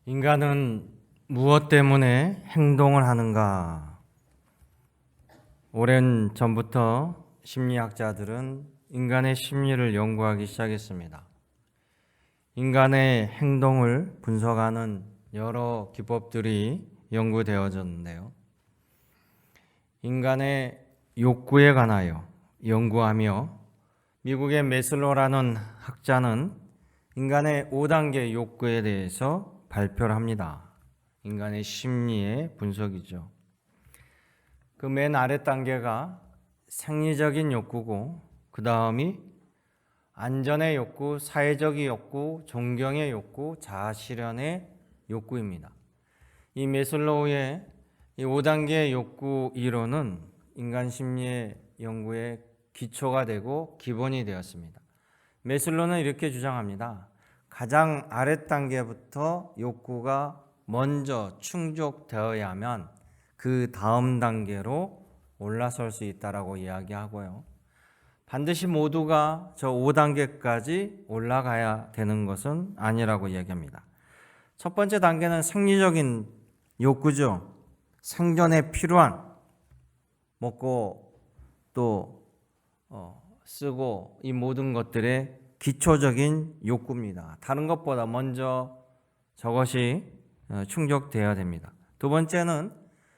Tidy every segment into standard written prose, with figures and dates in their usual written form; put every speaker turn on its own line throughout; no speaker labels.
인간은 무엇 때문에 행동을 하는가? 오랜 전부터 심리학자들은 인간의 심리를 연구하기 시작했습니다. 인간의 행동을 분석하는 여러 기법들이 연구되어졌는데요. 인간의 욕구에 관하여 연구하며 미국의 메슬로라는 학자는 인간의 5단계 욕구에 대해서 발표를 합니다. 인간의 심리의 분석이죠. 그 맨 아래 단계가 생리적인 욕구고, 그 다음이 안전의 욕구, 사회적인 욕구, 존경의 욕구, 자아실현의 욕구입니다. 이 메슬로우의 이 5단계 욕구 이론은 인간 심리의 연구의 기초가 되고 기본이 되었습니다. 메슬로우는 이렇게 주장합니다. 가장 아래 단계부터 욕구가 먼저 충족되어야 하면 그 다음 단계로 올라설 수 있다라고 이야기하고요. 반드시 모두가 저 5단계까지 올라가야 되는 것은 아니라고 이야기합니다. 첫 번째 단계는 생리적인 욕구죠. 생존에 필요한 먹고 또 쓰고 이 모든 것들의 기초적인 욕구입니다. 다른 것보다 먼저 저것이 충족되어야 됩니다. 두 번째는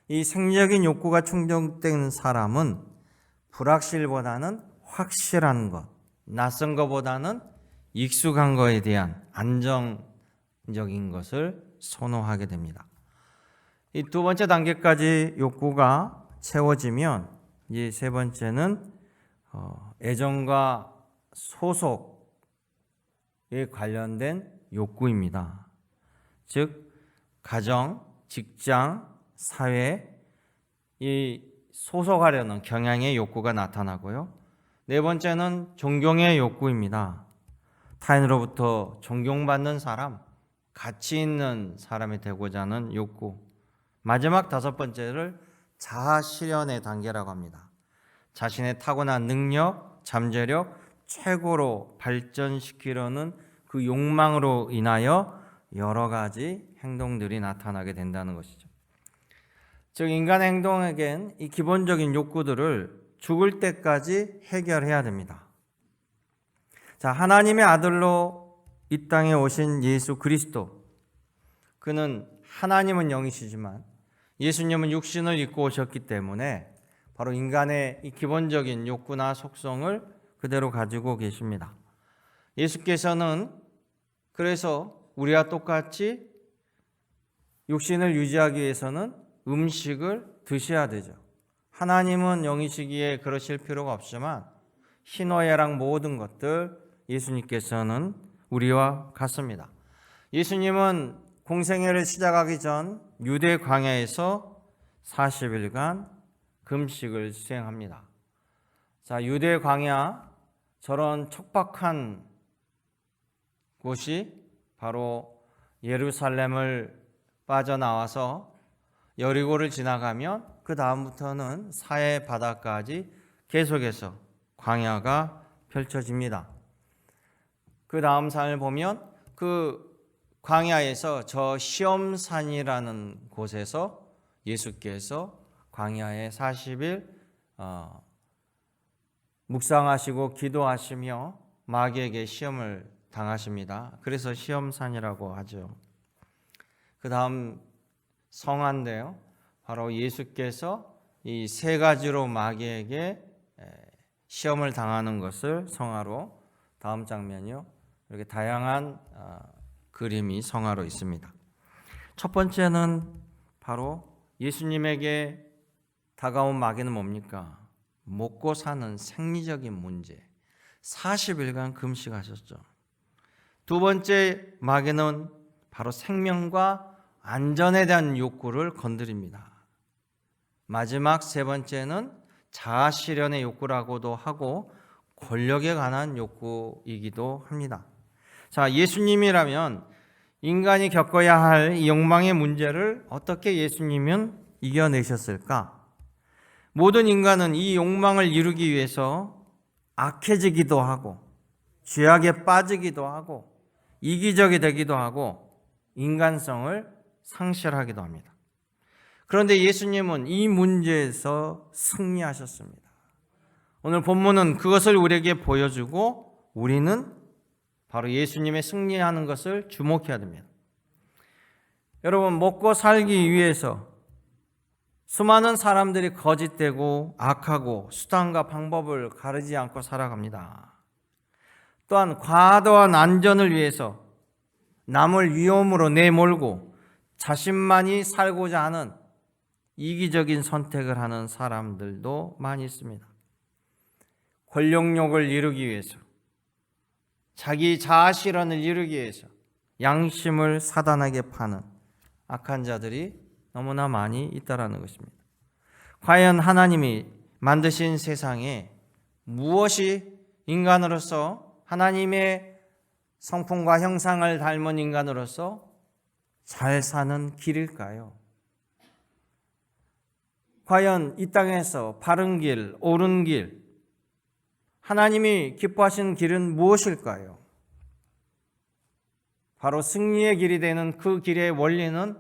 이 생리적인 욕구가 충족된 사람은 불확실보다는 확실한 것, 낯선 것보다는 익숙한 것에 대한 안정적인 것을 선호하게 됩니다. 이 두 번째 단계까지 욕구가 채워지면 이 세 번째는 애정과 소속에 관련된 욕구입니다. 즉 가정, 직장, 사회 이 소속하려는 경향의 욕구가 나타나고요. 네 번째는 존경의 욕구입니다. 타인으로부터 존경받는 사람, 가치 있는 사람이 되고자 하는 욕구. 마지막 다섯 번째를 자아 실현의 단계라고 합니다. 자신의 타고난 능력, 잠재력 최고로 발전시키려는 그 욕망으로 인하여 여러 가지 행동들이 나타나게 된다는 것이죠. 즉 인간의 행동에겐 이 기본적인 욕구들을 죽을 때까지 해결해야 됩니다. 자, 하나님의 아들로 이 땅에 오신 예수 그리스도, 그는 하나님은 영이시지만 예수님은 육신을 입고 오셨기 때문에 바로 인간의 이 기본적인 욕구나 속성을 그대로 가지고 계십니다. 예수께서는 그래서 우리와 똑같이 육신을 유지하기 위해서는 음식을 드셔야 되죠. 하나님은 영이시기에 그러실 필요가 없지만 희노애락 모든 것들 예수님께서는 우리와 같습니다. 예수님은 공생애를 시작하기 전 유대 광야에서 40일간 금식을 수행합니다. 자, 유대 광야, 저런 척박한 곳이 바로 예루살렘을 빠져나와서 여리고를 지나가면 그 다음부터는 사해 바다까지 계속해서 광야가 펼쳐집니다. 그 다음 산을 보면 그 광야에서 저 시험산이라는 곳에서 예수께서 광야에 40일 묵상하시고 기도하시며 마귀에게 시험을 당하십니다. 그래서 시험산이라고 하죠. 그 다음 성화인데요. 바로 예수께서 이 세 가지로 마귀에게 시험을 당하는 것을 성화로, 다음 장면이요. 이렇게 다양한 그림이 성화로 있습니다. 첫 번째는 바로 예수님에게 다가온 마귀는 뭡니까? 먹고 사는 생리적인 문제. 40일간 금식하셨죠. 두 번째 마귀는 바로 생명과 안전에 대한 욕구를 건드립니다. 마지막 세 번째는 자아 실현의 욕구라고도 하고 권력에 관한 욕구이기도 합니다. 자, 예수님이라면 인간이 겪어야 할 이 욕망의 문제를 어떻게 예수님은 이겨내셨을까? 모든 인간은 이 욕망을 이루기 위해서 악해지기도 하고 죄악에 빠지기도 하고 이기적이 되기도 하고 인간성을 상실하기도 합니다. 그런데 예수님은 이 문제에서 승리하셨습니다. 오늘 본문은 그것을 우리에게 보여주고 우리는 바로 예수님의 승리하는 것을 주목해야 됩니다. 여러분, 먹고 살기 위해서 수많은 사람들이 거짓되고 악하고 수단과 방법을 가리지 않고 살아갑니다. 또한 과도한 안전을 위해서 남을 위험으로 내몰고 자신만이 살고자 하는 이기적인 선택을 하는 사람들도 많이 있습니다. 권력욕을 이루기 위해서, 자기 자아 실현을 이루기 위해서 양심을 사단에게 파는 악한 자들이 너무나 많이 있다라는 것입니다. 과연 하나님이 만드신 세상에 무엇이 인간으로서 하나님의 성품과 형상을 닮은 인간으로서 잘 사는 길일까요? 과연 이 땅에서 바른 길, 옳은 길, 하나님이 기뻐하시는 길은 무엇일까요? 바로 승리의 길이 되는 그 길의 원리는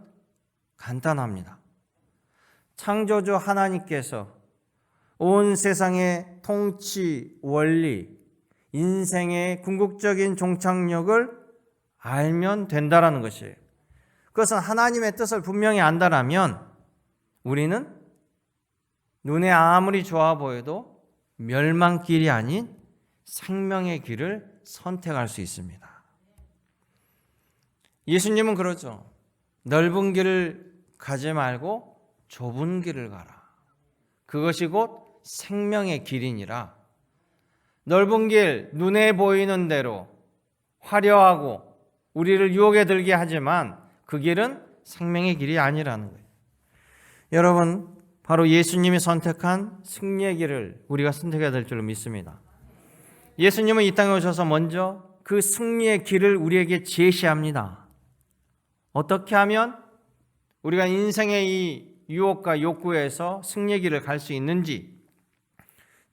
간단합니다. 창조주 하나님께서 온 세상의 통치 원리, 인생의 궁극적인 종착역을 알면 된다라는 것이에요. 그것은 하나님의 뜻을 분명히 안다라면 우리는 눈에 아무리 좋아 보여도 멸망길이 아닌 생명의 길을 선택할 수 있습니다. 예수님은 그러죠. 넓은 길을 가지 말고 좁은 길을 가라. 그것이 곧 생명의 길이니라. 넓은 길, 눈에 보이는 대로 화려하고 우리를 유혹에 들게 하지만 그 길은 생명의 길이 아니라는 거예요. 여러분, 바로 예수님이 선택한 승리의 길을 우리가 선택해야 될 줄로 믿습니다. 예수님은 이 땅에 오셔서 먼저 그 승리의 길을 우리에게 제시합니다. 어떻게 하면 우리가 인생의 이 유혹과 욕구에서 승리의 길을 갈 수 있는지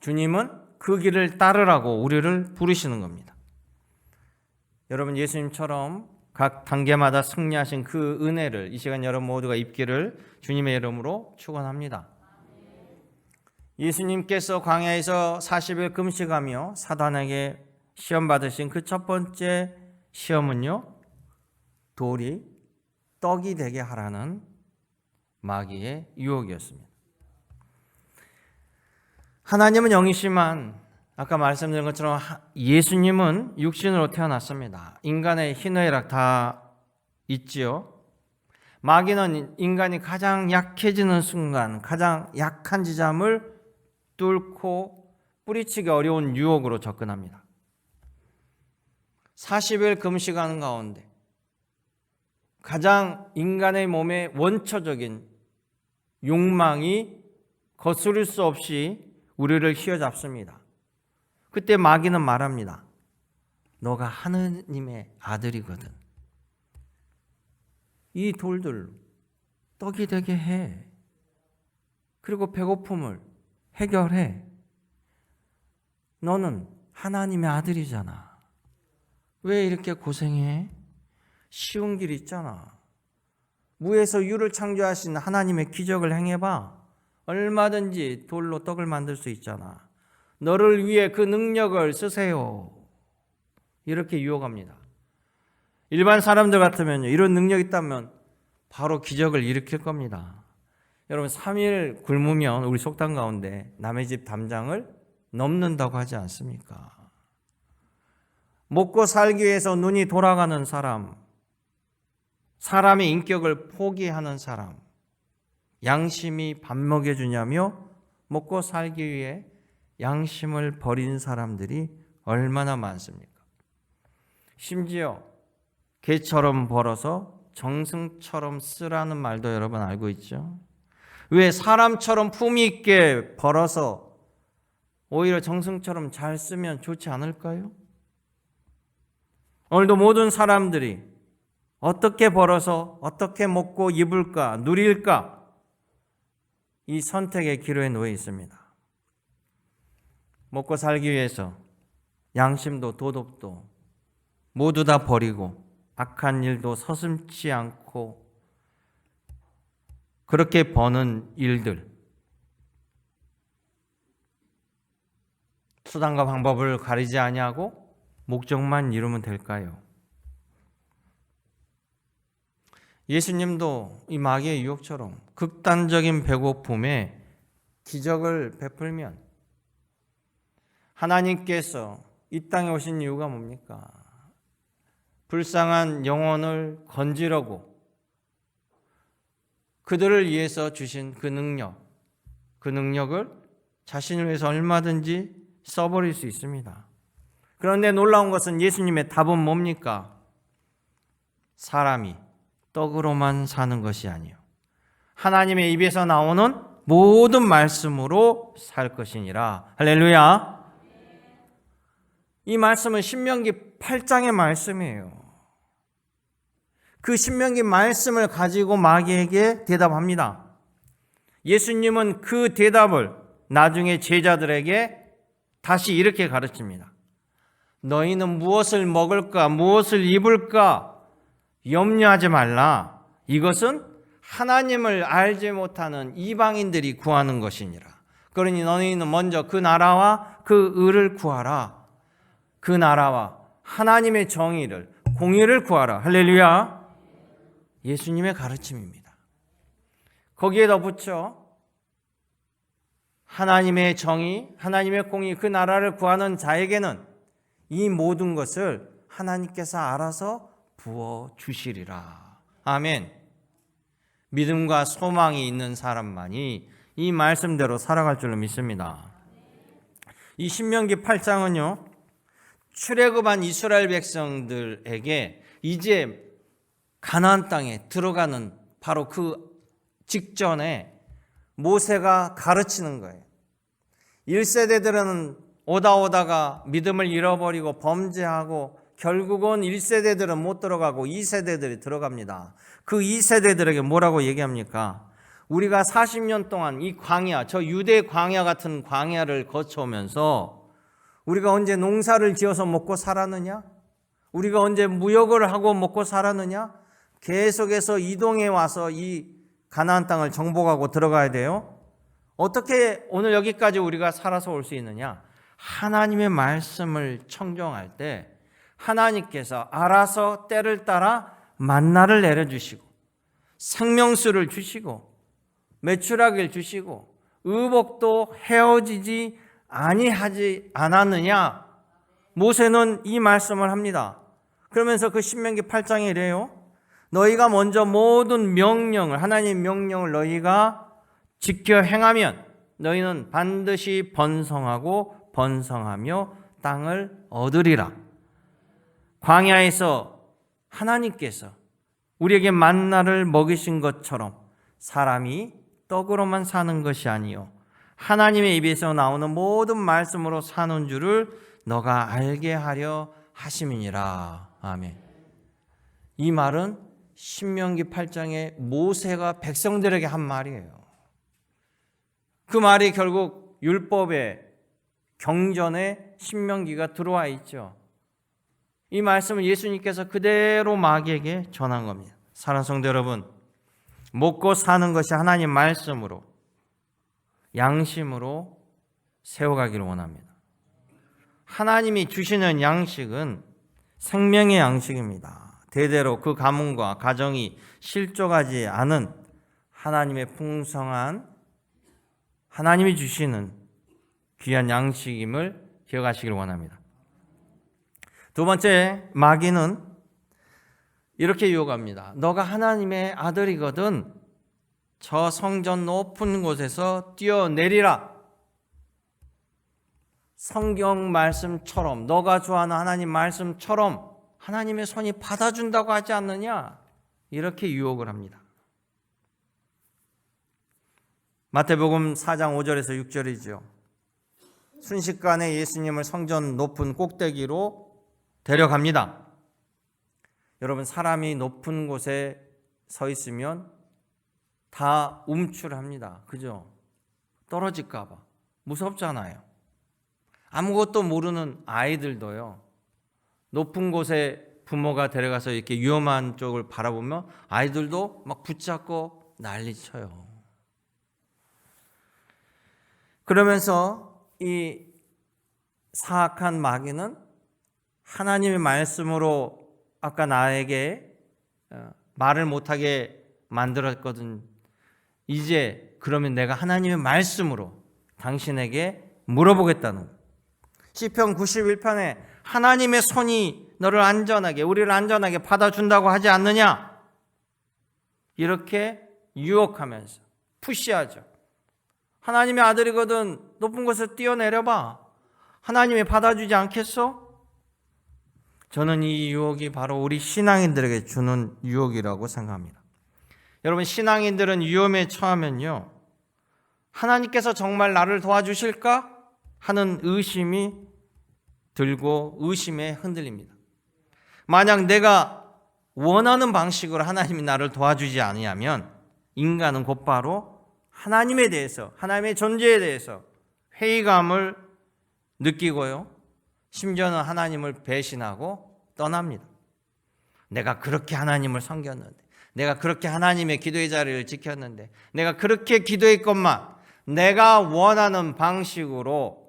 주님은 그 길을 따르라고 우리를 부르시는 겁니다. 여러분, 예수님처럼 각 단계마다 승리하신 그 은혜를 이 시간 여러분 모두가 입기를 주님의 이름으로 축원합니다. 예수님께서 광야에서 40일 금식하며 사단에게 시험 받으신 그 첫 번째 시험은요, 돌이 떡이 되게 하라는 마귀의 유혹이었습니다. 하나님은 영이시만 아까 말씀드린 것처럼 예수님은 육신으로 태어났습니다. 인간의 희노애락 다 있지요. 마귀는 인간이 가장 약해지는 순간 가장 약한 지점을 뚫고 뿌리치기 어려운 유혹으로 접근합니다. 40일 금식하는 가운데 가장 인간의 몸의 원초적인 욕망이 거스를 수 없이 우리를 휘어잡습니다. 그때 마귀는 말합니다. 너가 하느님의 아들이거든. 이 돌들로 떡이 되게 해. 그리고 배고픔을 해결해. 너는 하나님의 아들이잖아. 왜 이렇게 고생해? 쉬운 길 있잖아. 무에서 유를 창조하신 하나님의 기적을 행해봐. 얼마든지 돌로 떡을 만들 수 있잖아. 너를 위해 그 능력을 쓰세요. 이렇게 유혹합니다. 일반 사람들 같으면요, 이런 능력이 있다면 바로 기적을 일으킬 겁니다. 여러분, 3일 굶으면 우리 속담 가운데 남의 집 담장을 넘는다고 하지 않습니까? 먹고 살기 위해서 눈이 돌아가는 사람, 사람의 인격을 포기하는 사람, 양심이 밥 먹여주냐며 먹고 살기 위해 양심을 버린 사람들이 얼마나 많습니까? 심지어 개처럼 벌어서 정승처럼 쓰라는 말도 여러분 알고 있죠? 왜 사람처럼 품위 있게 벌어서 오히려 정승처럼 잘 쓰면 좋지 않을까요? 오늘도 모든 사람들이 어떻게 벌어서 어떻게 먹고 입을까, 누릴까, 이 선택의 기로에 놓여 있습니다. 먹고 살기 위해서 양심도 도덕도 모두 다 버리고 악한 일도 서슴지 않고 그렇게 버는 일들, 수단과 방법을 가리지 아니하고 목적만 이루면 될까요? 예수님도 이 마귀의 유혹처럼 극단적인 배고픔에 기적을 베풀면 하나님께서 이 땅에 오신 이유가 뭡니까? 불쌍한 영혼을 건지려고 그들을 위해서 주신 그 능력을 자신을 위해서 얼마든지 써버릴 수 있습니다. 그런데 놀라운 것은 예수님의 답은 뭡니까? 사람이 떡으로만 사는 것이 아니요 하나님의 입에서 나오는 모든 말씀으로 살 것이니라. 할렐루야. 이 말씀은 신명기 8장의 말씀이에요. 그 신명기 말씀을 가지고 마귀에게 대답합니다. 예수님은 그 대답을 나중에 제자들에게 다시 이렇게 가르칩니다. 너희는 무엇을 먹을까, 무엇을 입을까 염려하지 말라. 이것은 하나님을 알지 못하는 이방인들이 구하는 것이니라. 그러니 너희는 먼저 그 나라와 그 의를 구하라. 그 나라와 하나님의 정의를, 공의를 구하라. 할렐루야. 예수님의 가르침입니다. 거기에 덧붙여 하나님의 정의, 하나님의 공의, 그 나라를 구하는 자에게는 이 모든 것을 하나님께서 알아서 부어주시리라. 아멘. 믿음과 소망이 있는 사람만이 이 말씀대로 살아갈 줄로 믿습니다. 이 신명기 8장은요, 출애굽한 이스라엘 백성들에게 이제 가나안 땅에 들어가는 바로 그 직전에 모세가 가르치는 거예요. 1세대들은 오다가 믿음을 잃어버리고 범죄하고 결국은 1세대들은 못 들어가고 2세대들이 들어갑니다. 그 2세대들에게 뭐라고 얘기합니까? 우리가 40년 동안 이 광야, 저 유대 광야 같은 광야를 거쳐오면서 우리가 언제 농사를 지어서 먹고 살았느냐? 우리가 언제 무역을 하고 먹고 살았느냐? 계속해서 이동해 와서 이 가나안 땅을 정복하고 들어가야 돼요. 어떻게 오늘 여기까지 우리가 살아서 올 수 있느냐? 하나님의 말씀을 청정할 때 하나님께서 알아서 때를 따라 만나를 내려주시고 생명수를 주시고 매출하기를 주시고 의복도 헤어지지 아니하지 않았느냐? 모세는 이 말씀을 합니다. 그러면서 그 신명기 8장에 이래요. 너희가 먼저 모든 명령을, 하나님의 명령을 너희가 지켜 행하면 너희는 반드시 번성하고 번성하며 땅을 얻으리라. 광야에서 하나님께서 우리에게 만나를 먹이신 것처럼 사람이 떡으로만 사는 것이 아니요 하나님의 입에서 나오는 모든 말씀으로 사는 줄을 너가 알게 하려 하심이니라. 아멘. 이 말은 신명기 8장에 모세가 백성들에게 한 말이에요. 그 말이 결국 율법의 경전에 신명기가 들어와 있죠. 이 말씀을 예수님께서 그대로 마귀에게 전한 겁니다. 사랑하는 성도 여러분, 먹고 사는 것이 하나님 말씀으로 양심으로 세워가기를 원합니다. 하나님이 주시는 양식은 생명의 양식입니다. 대대로 그 가문과 가정이 실족하지 않은 하나님의 풍성한 하나님이 주시는 귀한 양식임을 기억하시길 원합니다. 두 번째, 마귀는 이렇게 유혹합니다. 너가 하나님의 아들이거든 저 성전 높은 곳에서 뛰어내리라. 성경 말씀처럼, 너가 좋아하는 하나님 말씀처럼 하나님의 손이 받아준다고 하지 않느냐? 이렇게 유혹을 합니다. 마태복음 4장 5절에서 6절이죠. 순식간에 예수님을 성전 높은 꼭대기로 데려갑니다. 여러분, 사람이 높은 곳에 서 있으면 다 움츠합니다. 그죠? 떨어질까 봐. 무섭잖아요. 아무것도 모르는 아이들도요. 높은 곳에 부모가 데려가서 이렇게 위험한 쪽을 바라보면 아이들도 막 붙잡고 난리쳐요. 그러면서 이 사악한 마귀는 하나님의 말씀으로 아까 나에게 말을 못하게 만들었거든. 이제 그러면 내가 하나님의 말씀으로 당신에게 물어보겠다는. 시편 91편에 하나님의 손이 너를 안전하게, 우리를 안전하게 받아준다고 하지 않느냐? 이렇게 유혹하면서 푸시하죠. 하나님의 아들이거든 높은 곳에 뛰어내려봐. 하나님이 받아주지 않겠어? 저는 이 유혹이 바로 우리 신앙인들에게 주는 유혹이라고 생각합니다. 여러분, 신앙인들은 위험에 처하면요, 하나님께서 정말 나를 도와주실까 하는 의심이 들고 의심에 흔들립니다. 만약 내가 원하는 방식으로 하나님이 나를 도와주지 않으면 인간은 곧바로 하나님에 대해서, 하나님의 존재에 대해서 회의감을 느끼고요, 심지어는 하나님을 배신하고 떠납니다. 내가 그렇게 하나님을 섬겼는데, 내가 그렇게 하나님의 기도의 자리를 지켰는데, 내가 그렇게 기도했건만 내가 원하는 방식으로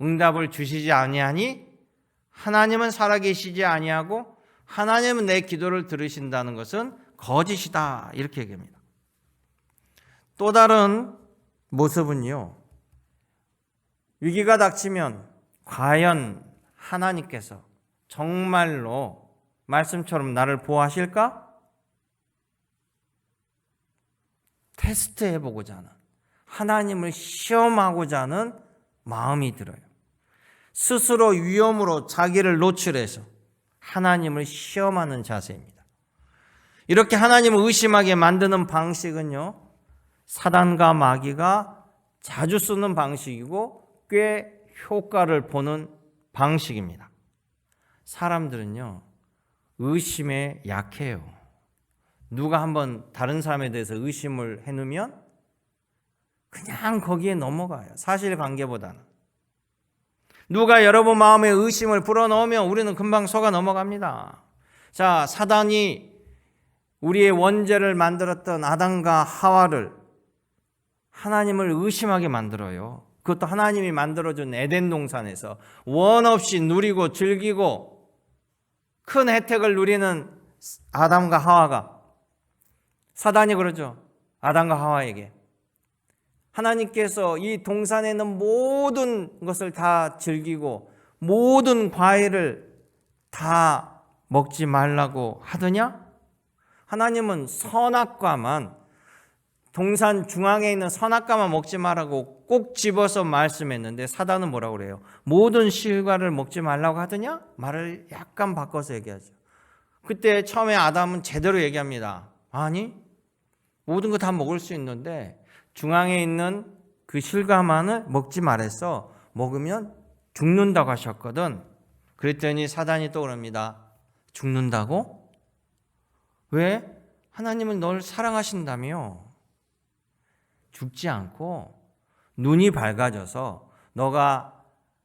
응답을 주시지 아니하니 하나님은 살아계시지 아니하고 하나님은 내 기도를 들으신다는 것은 거짓이다, 이렇게 얘기합니다. 또 다른 모습은요, 위기가 닥치면 과연 하나님께서 정말로 말씀처럼 나를 보호하실까? 테스트해보고자 하는, 하나님을 시험하고자 하는 마음이 들어요. 스스로 위험으로 자기를 노출해서 하나님을 시험하는 자세입니다. 이렇게 하나님을 의심하게 만드는 방식은요, 사단과 마귀가 자주 쓰는 방식이고 꽤 효과를 보는 방식입니다. 사람들은요, 의심에 약해요. 누가 한번 다른 사람에 대해서 의심을 해놓으면 그냥 거기에 넘어가요. 사실관계보다는. 누가 여러분 마음에 의심을 불어넣으면 우리는 금방 속아 넘어갑니다. 자, 사단이 우리의 원죄를 만들었던 아담과 하와를 하나님을 의심하게 만들어요. 그것도 하나님이 만들어준 에덴 동산에서 원 없이 누리고 즐기고 큰 혜택을 누리는 아담과 하와가, 사단이 그러죠. 아담과 하와에게 하나님께서 이 동산에 있는 모든 것을 다 즐기고 모든 과일을 다 먹지 말라고 하더냐? 하나님은 선악과만, 동산 중앙에 있는 선악과만 먹지 말라고 꼭 집어서 말씀했는데 사단은 뭐라고 그래요? 모든 실과를 먹지 말라고 하더냐? 말을 약간 바꿔서 얘기하죠. 그때 처음에 아담은 제대로 얘기합니다. 아니, 모든 거 다 먹을 수 있는데 중앙에 있는 그 실과만을 먹지 말았어. 먹으면 죽는다고 하셨거든. 그랬더니 사단이 또 그럽니다. 죽는다고? 왜? 하나님은 널 사랑하신다며. 죽지 않고 눈이 밝아져서 너가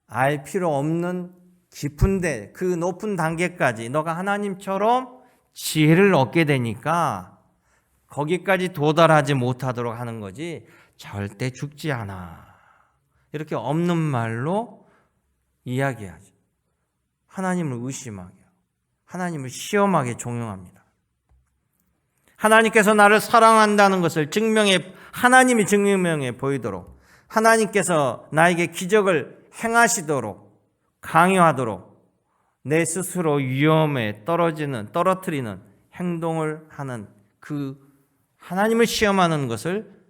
알 필요 없는 깊은데 그 높은 단계까지 너가 하나님처럼 지혜를 얻게 되니까 거기까지 도달하지 못하도록 하는 거지 절대 죽지 않아. 이렇게 없는 말로 이야기하죠. 하나님을 의심하게, 하나님을 시험하게 종용합니다. 하나님께서 나를 사랑한다는 것을 하나님이 증명해 보이도록, 하나님께서 나에게 기적을 행하시도록 강요하도록 내 스스로 위험에 떨어뜨리는 행동을 하는 그 하나님을 시험하는 것을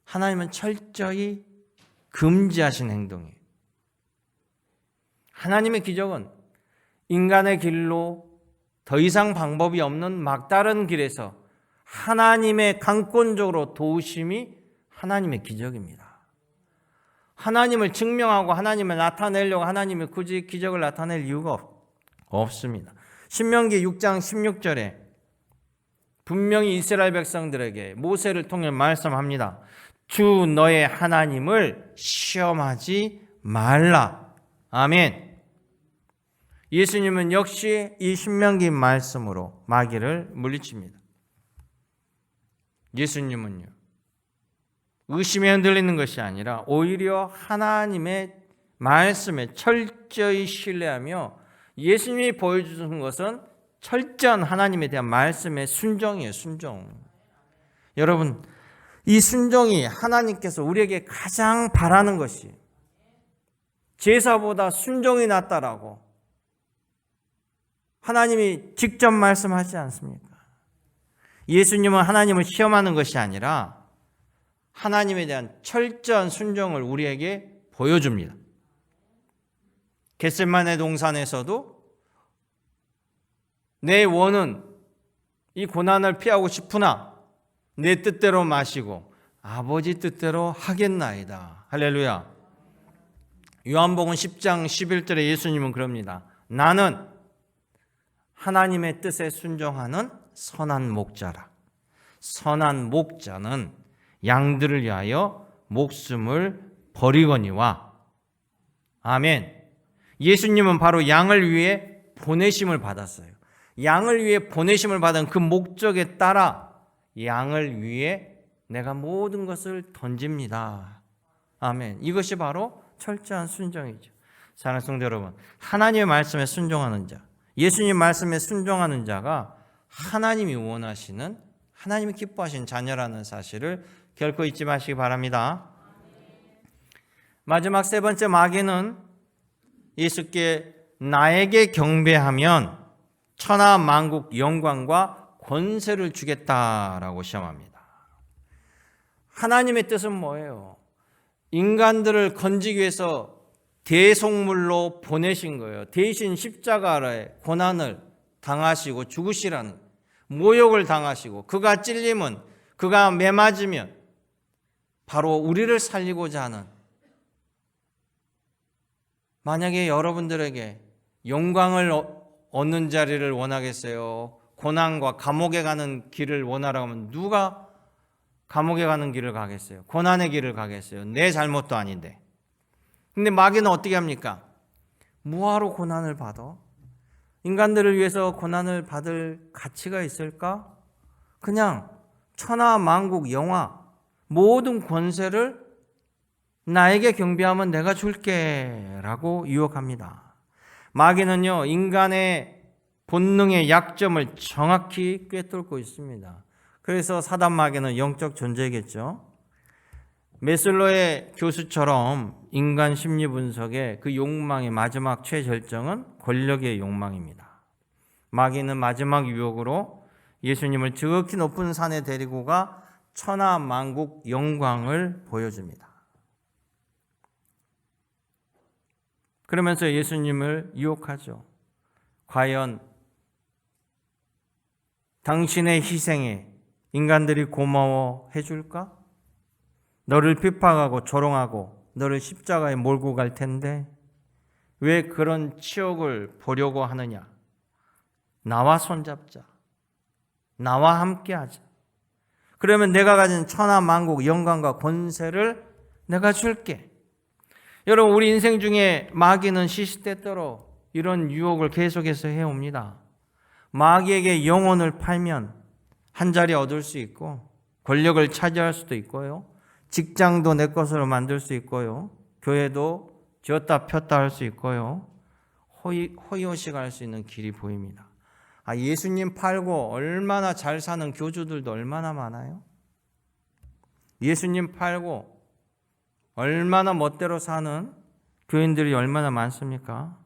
하나님은 철저히 금지하신 행동이에요. 하나님의 기적은 인간의 길로 더 이상 방법이 없는 막다른 길에서 하나님의 강권적으로 도우심이 하나님의 기적입니다. 하나님을 증명하고 하나님을 나타내려고 하나님이 굳이 기적을 나타낼 이유가 없습니다. 신명기 6장 16절에 분명히 이스라엘 백성들에게 모세를 통해 말씀합니다. 주 너의 하나님을 시험하지 말라. 아멘. 예수님은 역시 이 신명기 말씀으로 마귀를 물리칩니다. 예수님은요, 의심에 흔들리는 것이 아니라 오히려 하나님의 말씀에 철저히 신뢰하며 예수님이 보여주신 것은 철저한 하나님에 대한 말씀의 순종이에요. 순종. 여러분, 이 순종이 하나님께서 우리에게 가장 바라는 것이 제사보다 순종이 낫다라고 하나님이 직접 말씀하지 않습니까? 예수님은 하나님을 시험하는 것이 아니라 하나님에 대한 철저한 순종을 우리에게 보여줍니다. 겟세마네 동산에서도 내 원은 이 고난을 피하고 싶으나 내 뜻대로 마시고 아버지 뜻대로 하겠나이다. 할렐루야. 요한복음 10장 11절에 예수님은 그럽니다. 나는 하나님의 뜻에 순종하는 선한 목자라. 선한 목자는 양들을 위하여 목숨을 버리거니와. 아멘. 예수님은 바로 양을 위해 보내심을 받았어요. 양을 위해 보내심을 받은 그 목적에 따라 양을 위해 내가 모든 것을 던집니다. 아멘. 이것이 바로 철저한 순종이죠. 사랑하는 성도 여러분, 하나님의 말씀에 순종하는 자, 예수님 말씀에 순종하는 자가 하나님이 원하시는, 하나님이 기뻐하시는 자녀라는 사실을 결코 잊지 마시기 바랍니다. 마지막 세 번째 마귀는 예수께 나에게 경배하면 천하 만국 영광과 권세를 주겠다라고 시험합니다. 하나님의 뜻은 뭐예요? 인간들을 건지기 위해서 대속물로 보내신 거예요. 대신 십자가 아래 고난을 당하시고 죽으시라는, 모욕을 당하시고 그가 찔림은, 그가 매맞으면 바로 우리를 살리고자 하는, 만약에 여러분들에게 영광을 얻는 자리를 원하겠어요? 고난과 감옥에 가는 길을 원하라고 하면 누가 감옥에 가는 길을 가겠어요? 고난의 길을 가겠어요? 내 잘못도 아닌데. 근데 마귀는 어떻게 합니까? 뭐하러 고난을 받아? 인간들을 위해서 고난을 받을 가치가 있을까? 그냥 천하 만국 영화 모든 권세를 나에게 경배하면 내가 줄게 라고 유혹합니다. 마귀는요, 인간의 본능의 약점을 정확히 꿰뚫고 있습니다. 그래서 사단 마귀는 영적 존재겠죠. 메슬로의 교수처럼 인간 심리 분석의 그 욕망의 마지막 최절정은 권력의 욕망입니다. 마귀는 마지막 유혹으로 예수님을 지극히 높은 산에 데리고 가 천하 만국 영광을 보여줍니다. 그러면서 예수님을 유혹하죠. 과연 당신의 희생에 인간들이 고마워해 줄까? 너를 핍박하고 조롱하고 너를 십자가에 몰고 갈 텐데 왜 그런 치욕을 보려고 하느냐? 나와 손잡자. 나와 함께하자. 그러면 내가 가진 천하 만국 영광과 권세를 내가 줄게. 여러분, 우리 인생 중에 마귀는 시시때때로 이런 유혹을 계속해서 해옵니다. 마귀에게 영혼을 팔면 한 자리 얻을 수 있고 권력을 차지할 수도 있고요. 직장도 내 것으로 만들 수 있고요. 교회도 쥐었다 폈다 할 수 있고요. 호의호식 할 수 있는 길이 보입니다. 예수님 팔고 얼마나 잘 사는 교주들도 얼마나 많아요? 예수님 팔고 얼마나 멋대로 사는 교인들이 얼마나 많습니까?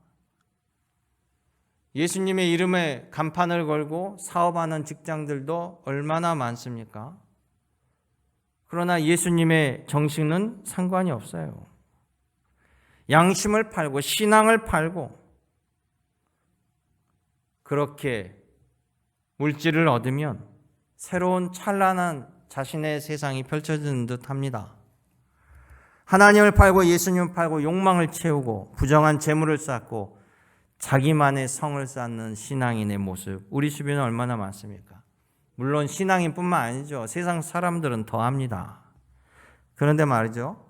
예수님의 이름에 간판을 걸고 사업하는 직장들도 얼마나 많습니까? 그러나 예수님의 정신은 상관이 없어요. 양심을 팔고 신앙을 팔고 그렇게 물질을 얻으면 새로운 찬란한 자신의 세상이 펼쳐지는 듯 합니다. 하나님을 팔고 예수님을 팔고 욕망을 채우고 부정한 재물을 쌓고 자기만의 성을 쌓는 신앙인의 모습, 우리 주변에 얼마나 많습니까? 물론 신앙인뿐만 아니죠. 세상 사람들은 더합니다. 그런데 말이죠,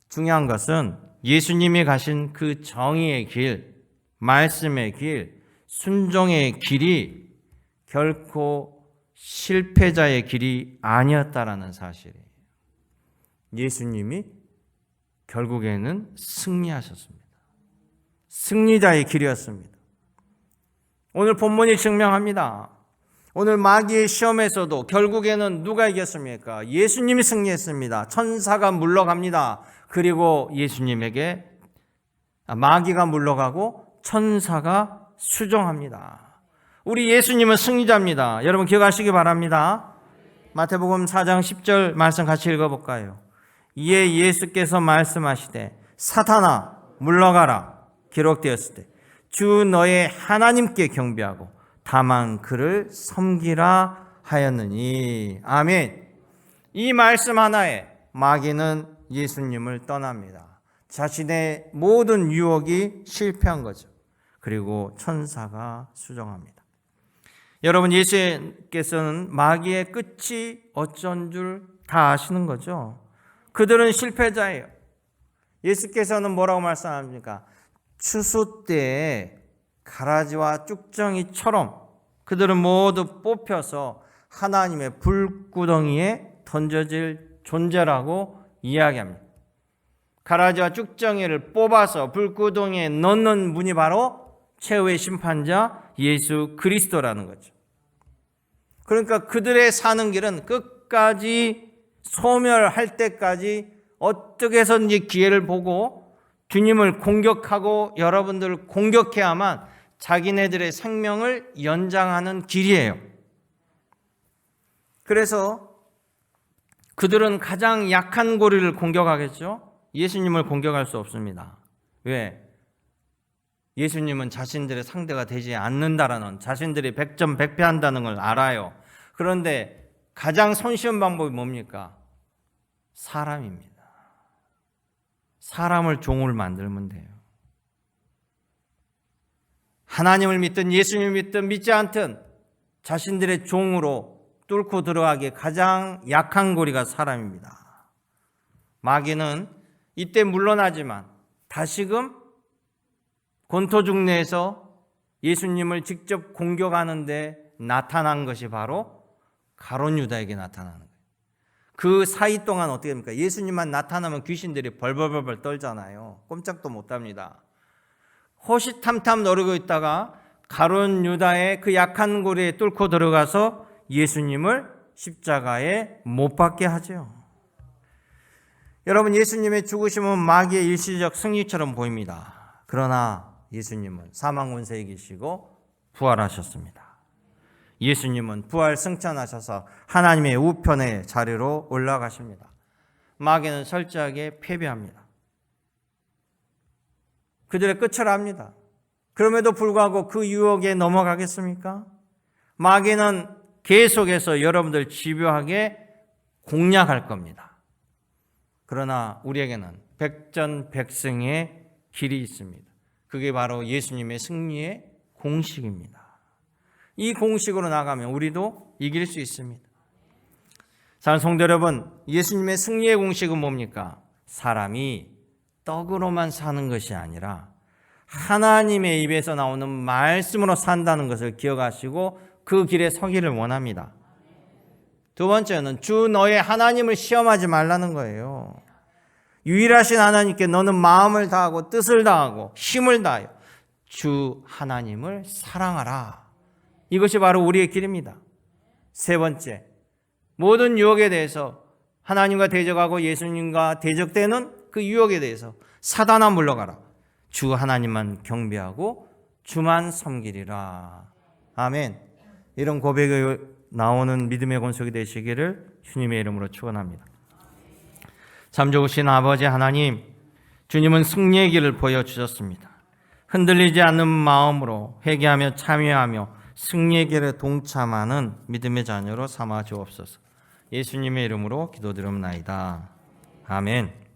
중요한 것은 예수님이 가신 그 정의의 길, 말씀의 길, 순종의 길이 결코 실패자의 길이 아니었다라는 사실이에요. 예수님이 결국에는 승리하셨습니다. 승리자의 길이었습니다. 오늘 본문이 증명합니다. 오늘 마귀의 시험에서도 결국에는 누가 이겼습니까? 예수님이 승리했습니다. 천사가 물러갑니다. 그리고 예수님에게 마귀가 물러가고 천사가 수종합니다. 우리 예수님은 승리자입니다. 여러분 기억하시기 바랍니다. 마태복음 4장 10절 말씀 같이 읽어볼까요? 이에 예수께서 말씀하시되 사탄아 물러가라 기록되었을 때 주 너의 하나님께 경배하고 다만 그를 섬기라 하였느니. 아멘. 이 말씀 하나에 마귀는 예수님을 떠납니다. 자신의 모든 유혹이 실패한 거죠. 그리고 천사가 수정합니다. 여러분 예수께서는 마귀의 끝이 어쩐 줄 다 아시는 거죠. 그들은 실패자예요. 예수께서는 뭐라고 말씀합니까? 추수 때에 가라지와 쭉정이처럼 그들은 모두 뽑혀서 하나님의 불구덩이에 던져질 존재라고 이야기합니다. 가라지와 쭉정이를 뽑아서 불구덩이에 넣는 분이 바로 최후의 심판자 예수 그리스도라는 거죠. 그러니까 그들의 사는 길은 끝까지 소멸할 때까지 어떻게 해서든지 기회를 보고 주님을 공격하고 여러분들을 공격해야만 자기네들의 생명을 연장하는 길이에요. 그래서 그들은 가장 약한 고리를 공격하겠죠. 예수님을 공격할 수 없습니다. 왜? 예수님은 자신들의 상대가 되지 않는다라는, 자신들이 백전백패한다는 걸 알아요. 그런데 가장 손쉬운 방법이 뭡니까? 사람입니다. 사람을 종으로 만들면 돼요. 하나님을 믿든 예수님을 믿든 믿지 않든 자신들의 종으로 뚫고 들어가기에 가장 약한 고리가 사람입니다. 마귀는 이때 물러나지만 다시금 곤토중내에서 예수님을 직접 공격하는데 나타난 것이 바로 가룟 유다에게 나타나는 거예요. 그 사이 동안 어떻게 됩니까? 예수님만 나타나면 귀신들이 벌벌벌 떨잖아요. 꼼짝도 못합니다. 호시탐탐 노리고 있다가 가룟 유다의 그 약한 고리에 뚫고 들어가서 예수님을 십자가에 못 박게 하죠. 여러분 예수님의 죽으심은 마귀의 일시적 승리처럼 보입니다. 그러나 예수님은 사망 권세에 계시고 부활하셨습니다. 예수님은 부활 승천하셔서 하나님의 우편의 자리로 올라가십니다. 마귀는 철저하게 패배합니다. 그들의 끝을 압니다. 그럼에도 불구하고 그 유혹에 넘어가겠습니까? 마귀는 계속해서 여러분들 집요하게 공략할 겁니다. 그러나 우리에게는 백전백승의 길이 있습니다. 그게 바로 예수님의 승리의 공식입니다. 이 공식으로 나가면 우리도 이길 수 있습니다. 사랑하는 성도 여러분, 예수님의 승리의 공식은 뭡니까? 사람이 떡으로만 사는 것이 아니라 하나님의 입에서 나오는 말씀으로 산다는 것을 기억하시고 그 길에 서기를 원합니다. 두 번째는 주 너의 하나님을 시험하지 말라는 거예요. 유일하신 하나님께 너는 마음을 다하고 뜻을 다하고 힘을 다하여 주 하나님을 사랑하라. 이것이 바로 우리의 길입니다. 세 번째, 모든 유혹에 대해서 하나님과 대적하고 예수님과 대적되는 그 유혹에 대해서 사단아 물러가라. 주 하나님만 경배하고 주만 섬기리라. 아멘. 이런 고백이 나오는 믿음의 권속이 되시기를 주님의 이름으로 축원합니다. 참 좋으신 아버지 하나님, 주님은 승리의 길을 보여주셨습니다. 흔들리지 않는 마음으로 회개하며 참여하며 승리의 길에 동참하는 믿음의 자녀로 삼아 주옵소서. 예수님의 이름으로 기도드립나이다. 아멘.